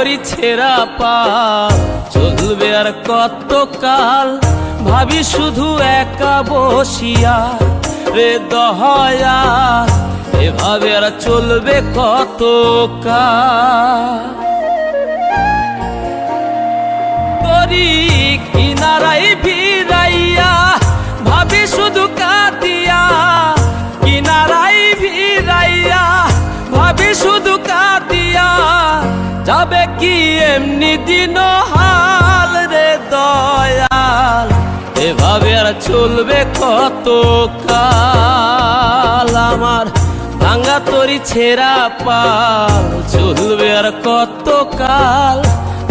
তোরি ছেঁড়া পাল চলবে আর কত কাল, ভাবি শুধু একা বসিয়া রে দয়াল, এভাবে আর চলবে কত কাল। তোরি কিনারাই ভিড়াইয়া ভাবি শুধু কাঁদিয়া, কিনারাই ভিড়াইয়া ভাবি শুধু কাঁদিয়া, যাবে কি এমনি দিন হাল রে দয়াল, এভাবে আর চলবে কত কাল। আমার ভাঙা তোরি ছেঁড়া পাল চলবে আর কত কাল,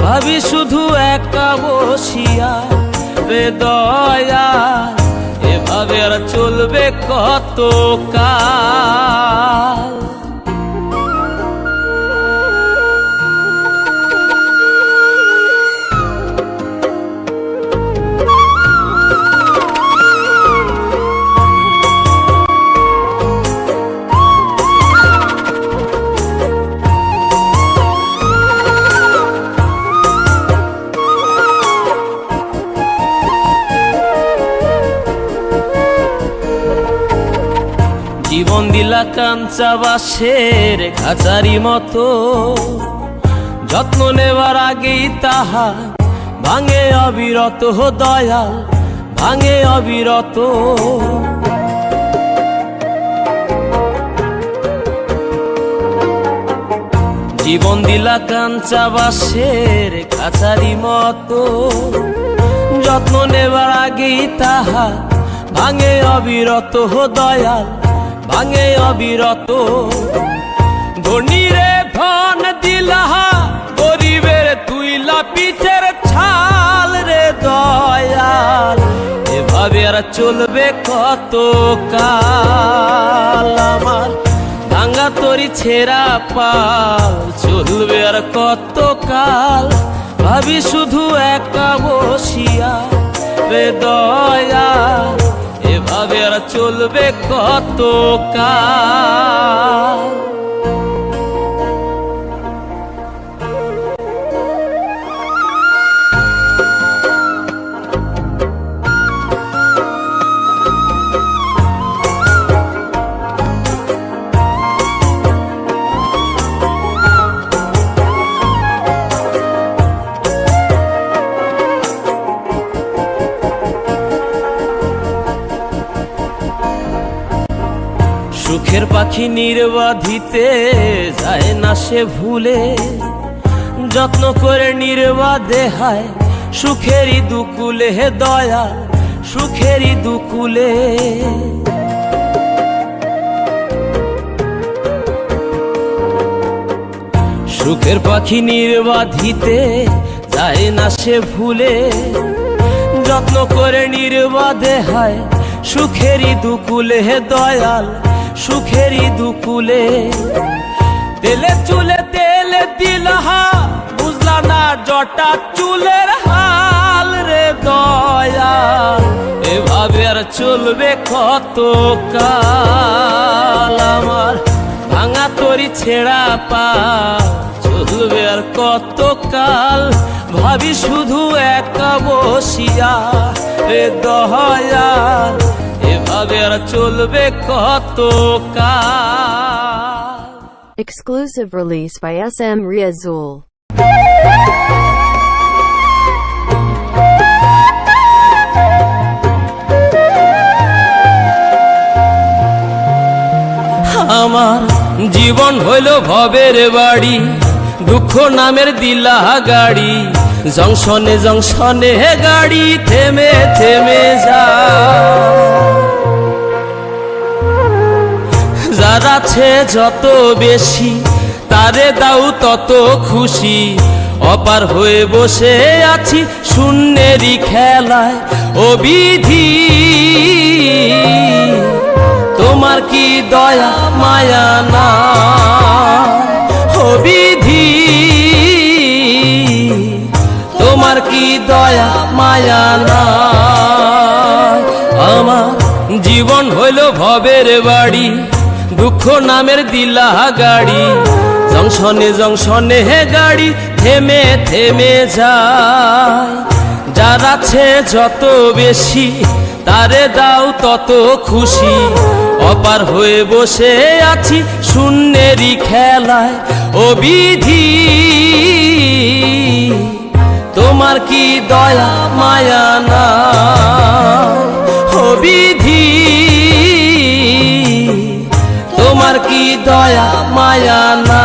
ভাবি শুধু একা বসিয়া রে দয়াল, এভাবে আর চলবে কত কাল। জীবন দিলা কাঞ্চা বাঁশের খাঁচারি মতো, যত্ন নেবার আগেই তাহা ভাঙে অবিরত দয়াল, ভাঙে অবিরত। জীবন দিলা কাঞ্চা বাঁশের খাঁচারি মতো, যত্ন নেবার আগেই তাহা ভাঙে অবিরত দয়াল, ভাঙে অবিরত। ধনীরে ধন দিলাহা, গরিবের তুইলা পিঠের ছাল রে দয়াল, এভাবে আর চলবে কত কাল। আমার ভাঙা তোরি ছেঁড়া পাল চলবে আর কত কাল, ভাবি শুধু একা বসিয়া রে দয়াল, এভাবে আর চলবে কত কাল। সুখের পাখি নির্বাধিতে যায় না সে ভুলে, যত্ন করে নির্বাধে হায় সুখেরই দুকুলে হে দয়া, সুখেরই দুকুলে। সুখের পাখি নির্বাধিতে যায় না সে ভুলে, যত্ন করে নির্বাধে হায় সুখেরই দুকুলে হে দয়াল, সুখেরই দুকুলে। তেলে চুলে তেলে দিলহা, বুঝলা না জটা চুলের হাল রে দয়াল, এভাবে আর চলবে কত কাল। আমার ভাঙা তোরি ছেঁড়া পাল চলবে আর কত কাল, ভাবি শুধু একা বসিয়া রে দয়াল, এভাবে আর চলবে কত কাল। Exclusive release by SM Riazul. আমার জীবন হইল ভবের বাড়ি, দুঃখ নামের দিলা গাড়ি, জংশনে জংশনে গাড়ি থেমে থেমে যায়। যার আছে যত বেশি তারে দাও তত খুশি, অপার হয়ে বসে আছি শূন্যেরই খেলায়। ও বিধি তোমার কি দয়া মায়া না, ও বিধি তোমার কি দয়া মায়া না। আমার জীবন হইল ভবের বাড়ি, দুঃখ নামের দিলা গাড়ি, জংশনে জংশনে গাড়ি থেমে থেমে যায়। যার আছে যত বেশি তারে দাও তত খুশি, অপার হয়ে বসে আছি শূন্যেরই খেলায়। ও বিধি তোমার কি দয়া মায়া না, ও বিধি তোমার কি দয়া মায়া না।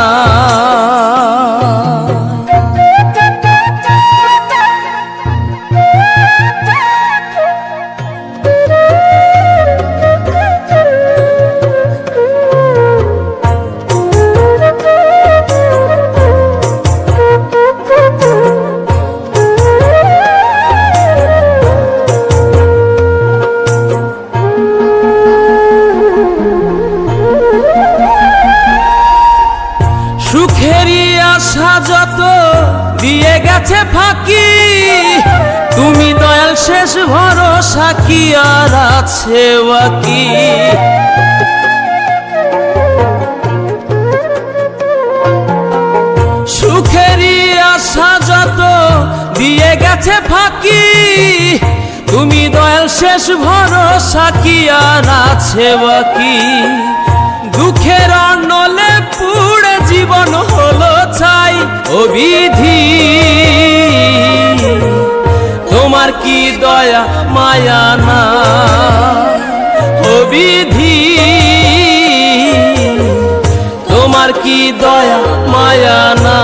সুখেরই আশা যত দিয়ে গেছে ফাঁকি, তুমি দয়াল শেষ ভরসা কি আর আছে বাকি। সুখেরই আশা যত দিয়ে গেছে ফাঁকি, তুমি দয়াল শেষ ভরসা কি আর আছে বাকি। দুঃখের অনলে পুড়ে জীবন হলো ছাই, ও বিধি তোমার কি দয়া মায়া না, ও বিধি তোমার কি দয়া মায়া না।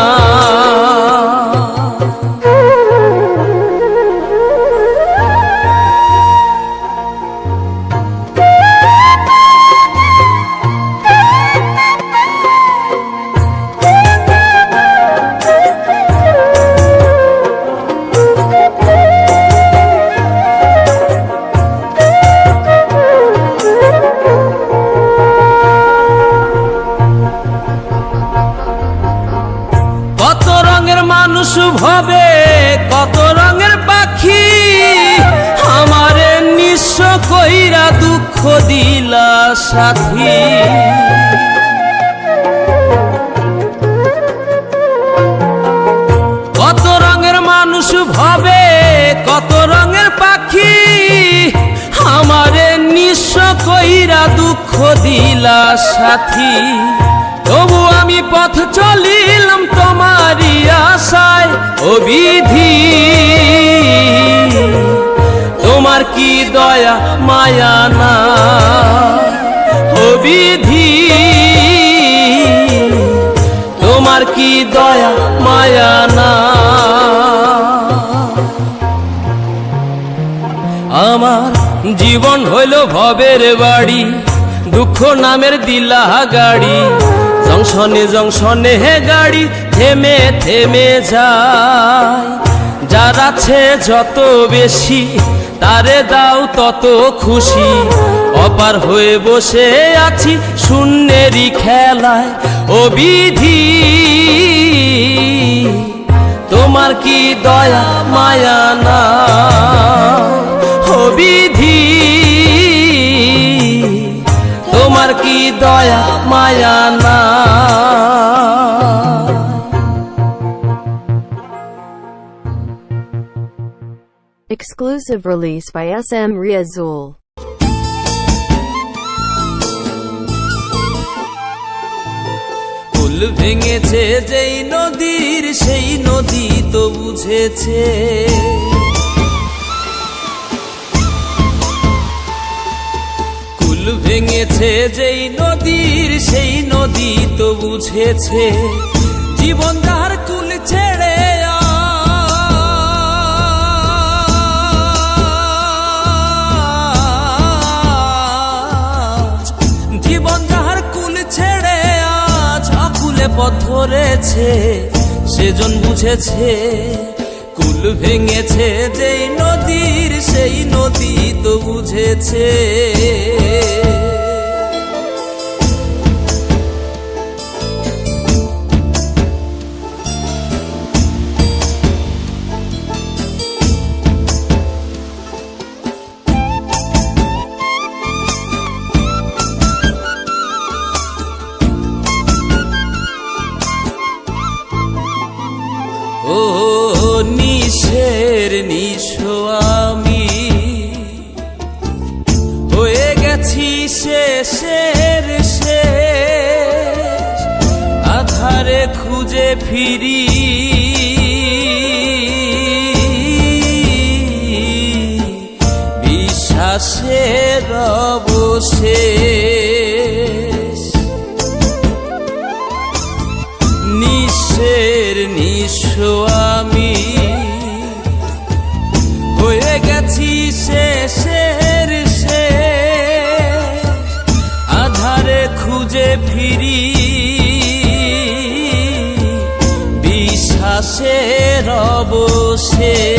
কত রঙের মানুষ ভবে কত রঙের পাখি, আমারে নিঃস্ব কইরা দুঃখ দিলা সাথী। কত রঙের মানুষ ভবে কত রঙের পাখি, আমারে নিঃস্ব কইরা দুঃখ দিলা সাথী। তবু আমি পথ চলিলাম তোমারই আশায়, ও বিধি তোমার কি দয়া মায়া না, ও বিধি তোমার কি দয়া মায়া না। আমার জীবন হইল ভবের বাড়ি, দুঃখ নামের দিলা গাড়ি। জংশনে জংশনে হে গাড়ি থেমে থেমে যায়। যার আছে যত বেশি তারে দাও তত খুশি, অপার হয়ে বসে আছি শূন্যেরই খেলায়। ও বিধি তোমার কি দয়া মায়া না, ও বিধি তোমার কি দয়া মায়া না। Exclusive release by SM Riazul. কুল ভেঙেছে যেই নদীর সেই নদী তো বুঝেছে, কুল ভেঙেছে যেই নদীর সেই নদী তো বুঝেছে। জীবন যার কুল ছেড়ে জীবন যাহার কুল ছেড়ে আজ আকুলে পথ ধরেছে, সেজন বুঝেছে। কুল ভেঙেছে যেই নদীর সেই নদী তো বুঝেছে। নিঃস্ব আমি হয়ে গেছি শেষের শেষ, আধারে খুঁজে ফিরি বিশ্বাসের অবশেষ। নিঃস্বের নিঃস্ব আমি হয়ে গেছি শেষের শেষ, আধারে খুঁজে ফিরি বিশ্বাসের অবশেষ।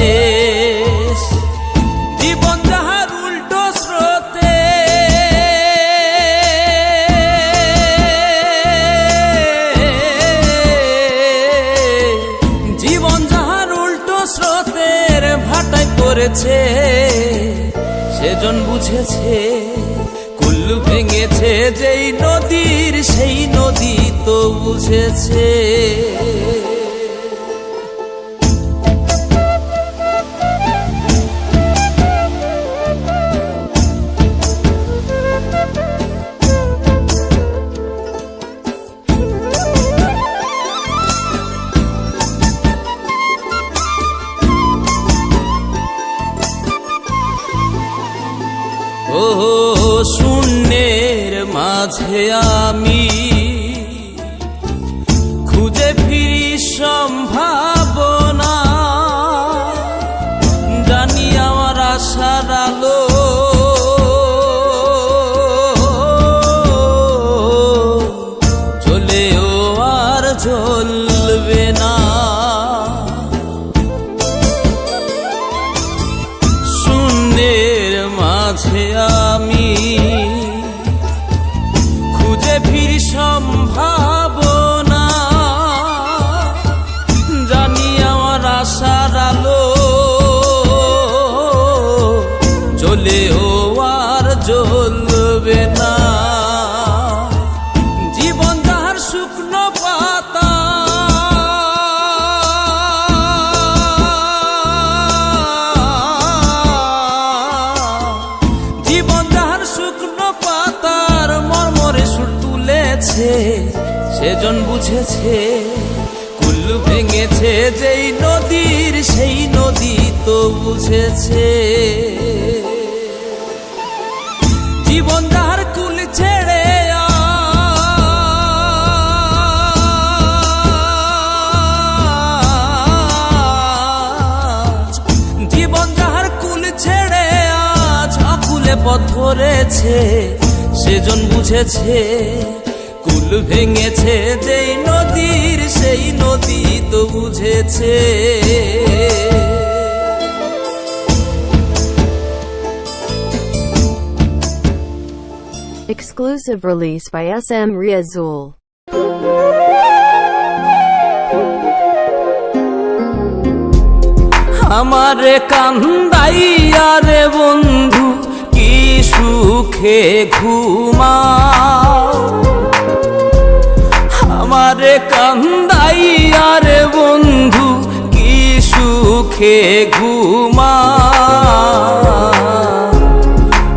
জীবন যাহার উল্টো স্রোতে জীবন যাহার উল্টো স্রোতের ভাটায় পড়েছে, সেজন বুঝেছে কুল্লু ভেঙেছে যেই নদীর সেই নদী তো বুঝেছে। ও শূন্যের মাঝে আমি খুঁজে ফিরি সম্ভাবনা, জানি আমার আশার আলো জ্বলেও আর জ্বলবে না। শূন্যের মাঝে আমি খুঁজে ফিরি সম্ভাবনা, জানি আমার আশার আলো জ্বলেও আর জ্বলবে না। জীবন যাহার শুকনো পাতা সেজন বুঝেছে কুল্লু ভেঙেছে যেই নদীর সেই নদী তো বুঝেছে। জীবন যাহার কুল ছেড়ে জীবন যাহার কুল ছেড়ে আজ আকুলে পথ ধরেছে, সেজন বুঝেছে কুল ভেঙেছে যেই নদীর সেই নদী তো বুঝেছে। Exclusive release by SM Riazul. আমারে কান্দাইয়া রে বন্ধু কি সুখে ঘুমাও, আমারে কান্দাইয়া রে বন্ধু কি সুখে ঘুমাও।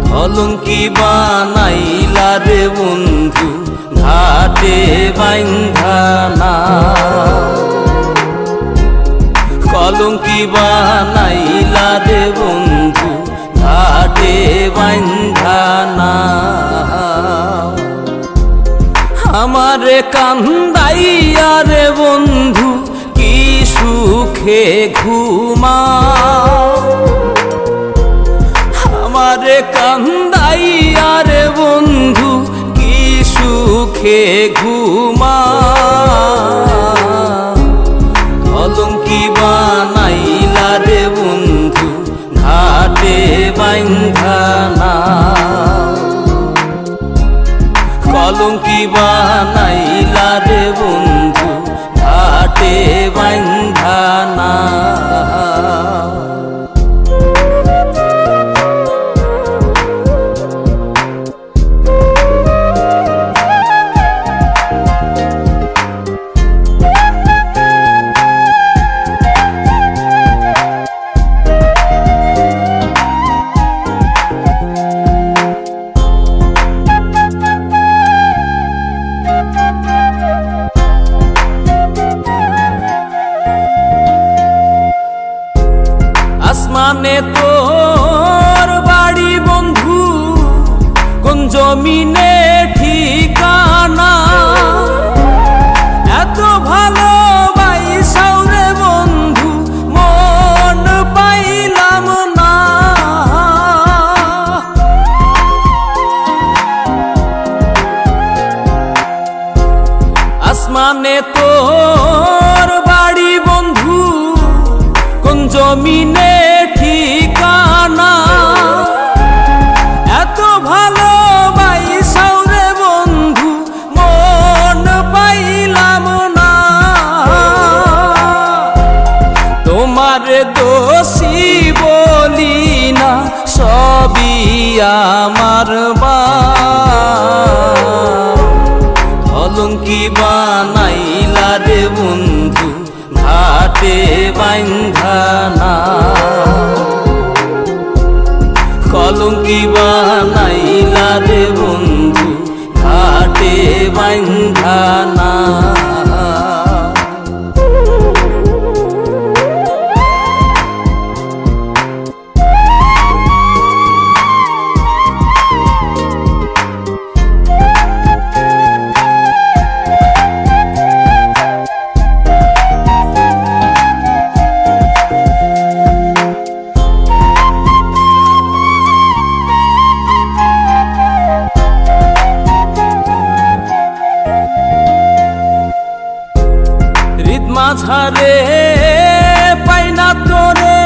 কলঙ্কি বানাইলা রে বন্ধু ঘাটে বাইন্ধা না, কলঙ্কি বানাইলা রে বন্ধু ঘাটে বাইন্ধা না। আমারে কান্দাইয়া রে বন্ধু কি সুখে ঘুমাও, আমারে কান্দাইয়া রে বন্ধু কি সুখে ঘুমাও। কলঙ্কি বানাইলা রে বন্ধু ঘাটে বাইন্ধা না, কলঙ্কি বানাইলা রে বন্ধু ঘাটে বাইন্ধা না। জমিনে ঠিকানা, এত ভালোবাসাও রে বন্ধু মন পাইলাম না। আসমানে তোর বাড়ি বন্ধু, কোন জমিনে ঠিকানা, এত ভালোবাসাও রে বন্ধু মন পাইলাম না। তোমার দোষী বলি না, সবই আমার কলঙ্কি বানাইলা রে বন্ধু ঘাটে বাঁধানা, কলঙ্কি বানাইলা রে বন্ধু ঘাটে বাঁধানা। মাঝারে পাইনা তোরে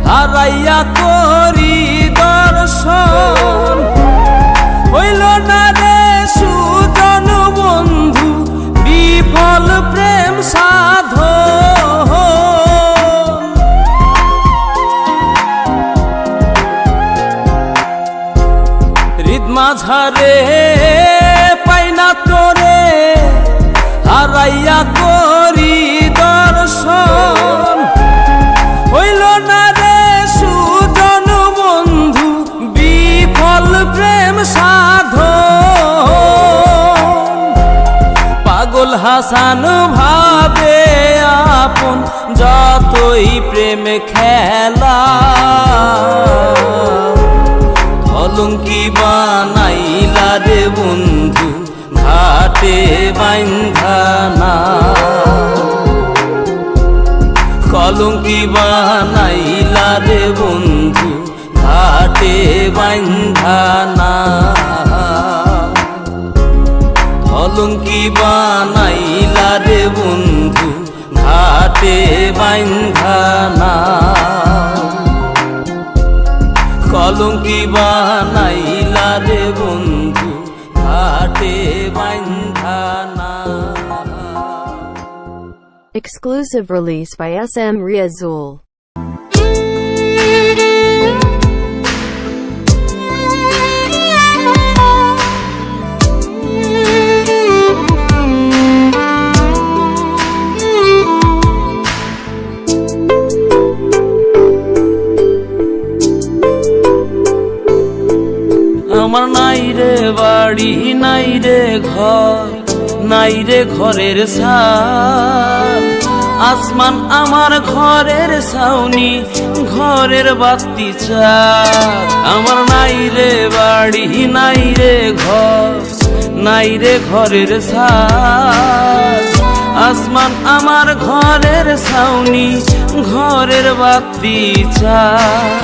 হারাইয়া করি দর্শন, হইল না রে সুজন বন্ধু বিফল প্রেম সাধন। হৃদ মাঝারে পাইনা তোরে হারাইয়া করি দর্শন, হইল না রে সুজন বন্ধু বিফল প্রেম সাধন। পাগল হাসান ভাবে আপন যতই প্রেম খেলা, কলঙ্কি বানাইলা রে বন্ধু ঘাটে বাঁধানা, কলঙ্কি বানাইলা রে বন্ধু ঘাটে বাঁধানা, কলঙ্কি বানাইলা রে বন্ধু ঘাটে বাঁধানা, কলঙ্কি বানাইলা রে বন্ধু ঘাটে বাঁধানা। Exclusive release by SM Riazul. আমার নাই রে বাড়ি, নাই রে ঘর, নাই রে ঘরের ছাদ, আসমান আমার ঘরের ছাউনি, ঘরের বাতি চাঁদ। আমার নাই রে বাড়ি, নাই রে ঘর, নাই রে ঘরের ছাদ, আসমান আমার ঘরের ছাউনি, ঘরের বাতি চাঁদ।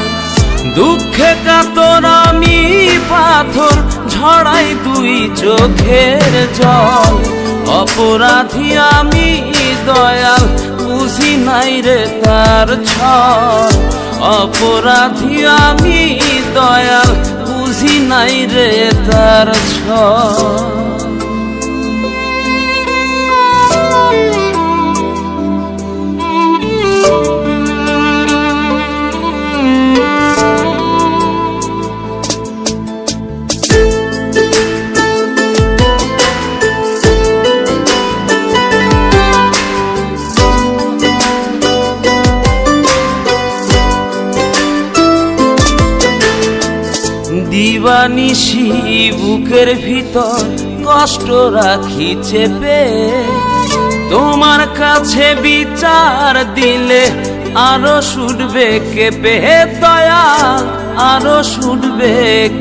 দুঃখে কাতর আমি পাথর ঝড়াই দুই চোখের জল, অপরাধী আমি দয়াল বুঝি নাই রে তার ছল, অপরাধী আমি দয়াল বুঝি নাই রে তার ছল। দিবানিশি বুকের ভিতর কষ্ট রাখি চেপে, তোমার কাছে বিচার দিলে আরো ছুটবে কেঁপে, দয়াল আরো ছুটবে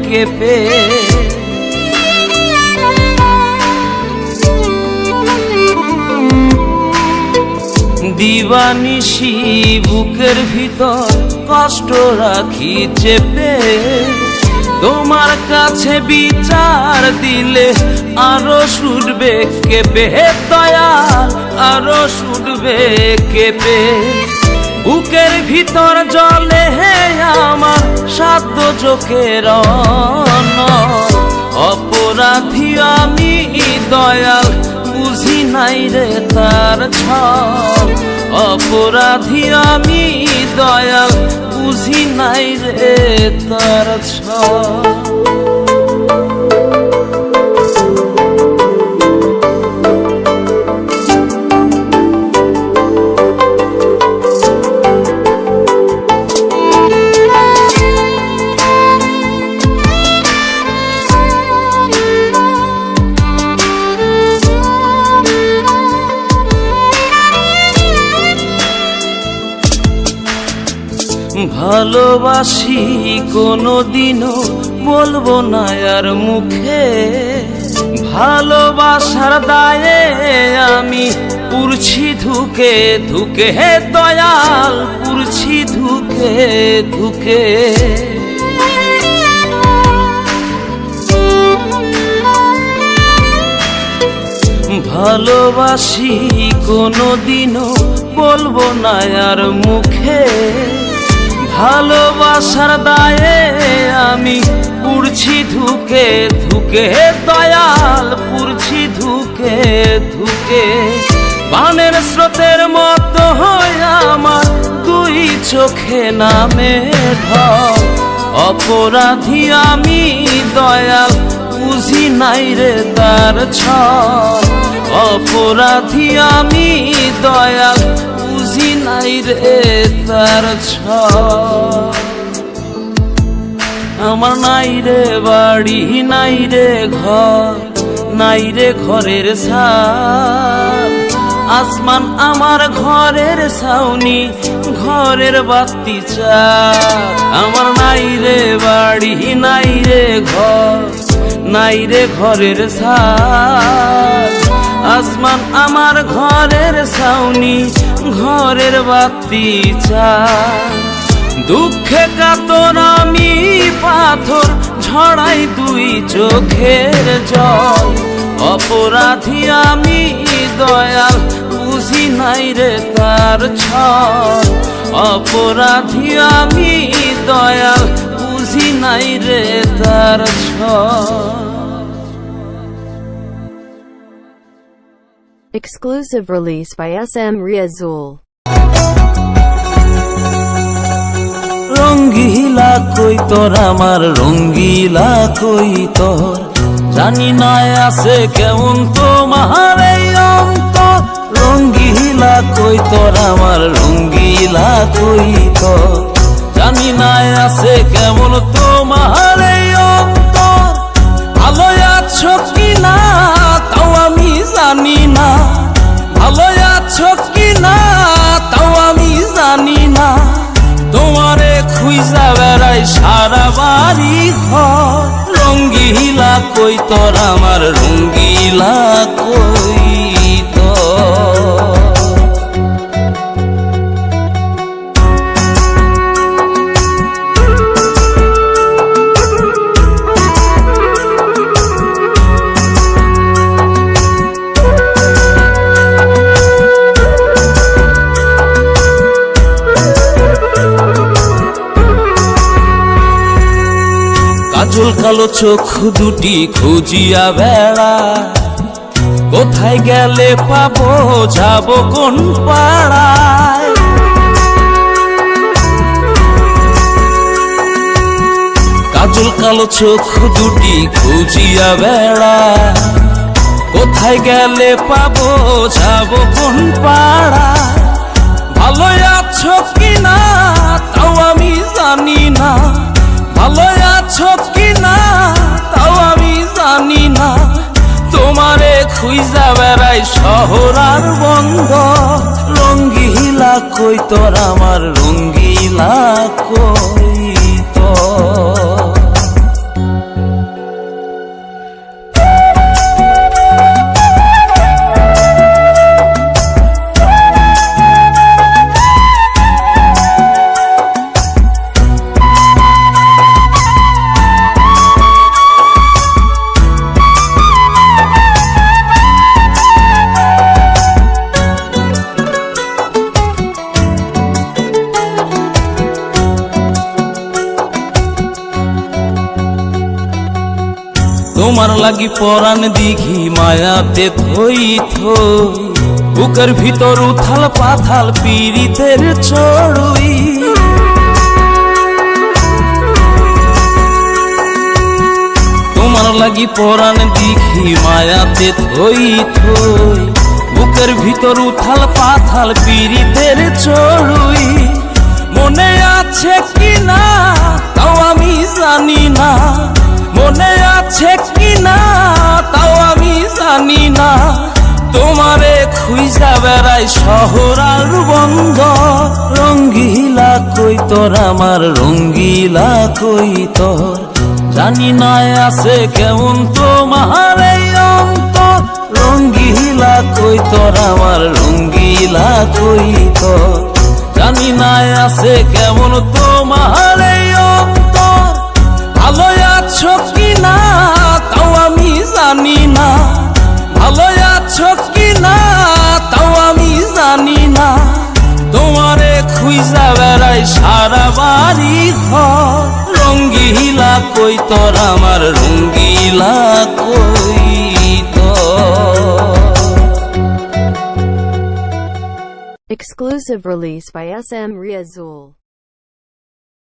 কেঁপে। দিবানিশি বুকের ভিতর কষ্ট রাখি চেপে, তোমার কাছে বিচার দিলে আরো ছুটবে কেঁপে, দয়াল আরো ছুটবে কেঁপে। বুকের ভিতর জলে হে আমার সাধ্য চোখের অপরাধী আমি দয়াল, বুঝি নাই রে তার ছল। অপরাধী আমি দয়াল, বুঝি নাই রে তার ছল। ভালোবাসি কোনোদিনও বলবো না আর মুখে, ভালোবাসার দায়ে আমি পুরছি ধুকে ধুকে, হে দয়াল পুরছি ধুকে ধুকে। ভালোবাসি কোনোদিনও বলবো না আর মুখে, ভালোবাসার দায়ে আমি পুরছি ধুকে ধুকে, দয়াল পুরছি ধুকে ধুকে। বানের স্রোতের মতো হয় আমার দুই চোখে নামে ঢল। অপরাধী আমি দয়াল, বুঝি নাই রে তার ছল। অপরাধী আমি দয়াল, বুঝি নাই রে তার ছল। আমার নাই রে বাড়ি নাই রে ঘর, নাই রে ঘরের ছাদ। আসমান আমার ঘরের ছাউনি, ঘরের বাতি চাঁদ। আমার নাই রে বাড়ি নাই রে ঘর, নাই রে ঘরের ছাদ। আসমান আমার ঘরের ছাউনি, ঘরের বাতি চাঁদ। দুঃখে কাতর আমি পাথর ঝড়াই দুই চোখের জল। অপরাধী আমি দয়াল, বুঝি নাই রে তার ছল। অপরাধী আমি দয়াল, বুঝি নাই রে তার ছল। Exclusive release by SM Riazul. রঙ্গিলা কই তোর আমার রঙ্গিলা কই তোর, জানি না আছে কেমন তোমার এই অন্তর। রঙ্গিলা কই তোর আমার রঙ্গিলা কই তোর, জানি না আছে কেমন তোমার এই অন্তর। ভালো আছো কিনা তাও আমি জানি না, ভালো আছো কিনা তাও আমি জানি না। তোমারে খুঁজা বেড়াই সারা বাড়ি ঘর। রঙ্গিলা কই তোর আমার রঙ্গিলা কই তোর। কাজল কালো চোখ দুটি খুঁজিয়া বেড়া, কোথায় গেলে পাবো যাব কোন পাড়ায়। কাজল কালো চোখ দুটি খুঁজিয়া বেড়া, কোথায় গেলে পাবো যাব কোন পাড়ায়। ভালো আছো কিনা তাও আমি জানি না, ভালো আছো কিনা তাও আমি জানি না। তোমারে খুঁজা বেড়াই শহর আর বন্ধ। রঙ্গিলা কই তোর আমার রঙ্গিলা কই তোর। তোমার লাগি পরাণ দিঘি মায়াতে থই থই, বুকের ভিতর উথাল পাথাল পীড়িতের চড়ুই। তোমার লাগি পরাণ দিঘি মায়াতে থই থই, বুকের ভিতর উথাল পাথাল পীড়িতের চড়ুই। মনে আছে কিনা তাও আমি জানি না, মনে আছে কিনা তাও আমি জানি না, তোমারে খুঁজা বেড়াই শহর আর বন্দর। রঙ্গিলা কই তোর আমার রঙ্গিলা কই তোর, জানি না আছে কেমন তোমার এই অন্তর। রঙ্গিলা কই তোর আমার রঙ্গিলা কই তোর, জানি না আছে কেমন তোমার এই অন্তর। ভালো আছো কিনা তাও আমি জানি না, ভালো আছো কিনা তাও আমি জানি না, তোমারে খুঁজা বেড়াই সারা বাড়ি ঘর। রঙ্গিলা কই তোর আমার রঙ্গিলা কই তোর। Exclusive release by SM Riazul.